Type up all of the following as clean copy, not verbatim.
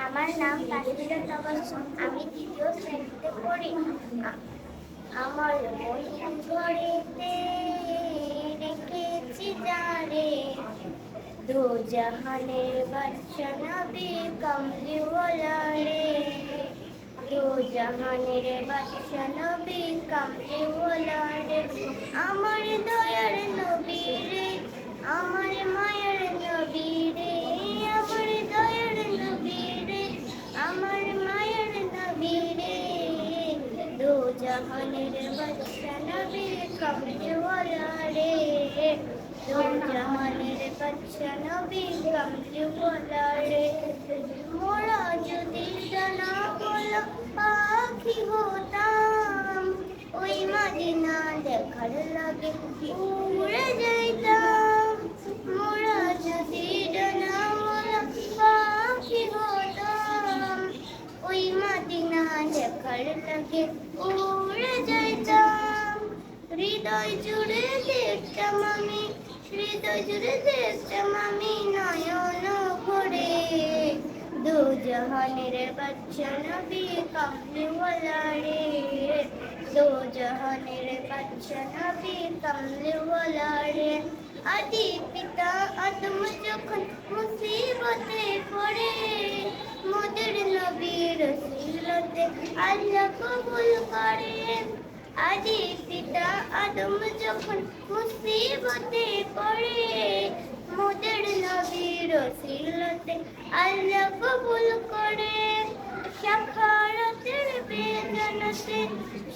আমার নাম তাসমিরা তাবাসসুম। আমি ৩য় শ্রেণীতে পড়ি। আমার মন ঘরেতে রেখেছি যারে, দো জাহানের বাদশা নবী কামলিওয়ালা রে, দো জাহানের বাদশা নবী কামলিওয়ালা রে। আমার দয়ার নবী রে, আমার মায়ের নবী রে, আমার দয়ার নবী রে, আমার মায়ের নবী রে, দো জাহানের বাদশা নবী কামলিওয়ালা রে, দো জাহানের বাদশা নবী কামলিওয়ালা রে। মোরা যদি ডানা বলা পাখি হতাম, ওই মদিনা দেখার লাগে উড়ে যাইতাম। মোরা যদি ডানা বলা পাখি হতাম, ওই মদিনা দেখার লাগে উড়ে যাইতাম। হৃদয় জুড়ে দেখতাম আমি, হৃদয় জুড়ে দেখতাম আমি নয়ন ভরে, দো জাহানের বাদশা নবী কামলিওয়ালা রে, দো জাহানের বাদশা নবী কামলিওয়ালা রে। আদি পিতা আদম যখন মুসিবতে পড়ে, মোদের নবীর রসুলতে আল্লাহ কবুল করে। আদি পিতা আদম যখন মুসিবতে পড়ে, মোদের নবীর রসুলতে আল্লাহ কবুল করে। সাখারাতের বেজনতে,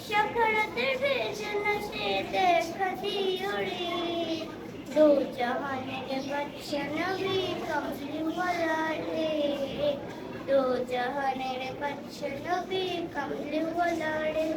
সাখারাতের বেজনতে দেখা দিও রে, দো জাহানের বাদশা নবী কামলিওয়ালা রে, দো জাহানের বাদশা নবী কামলিওয়ালা রে।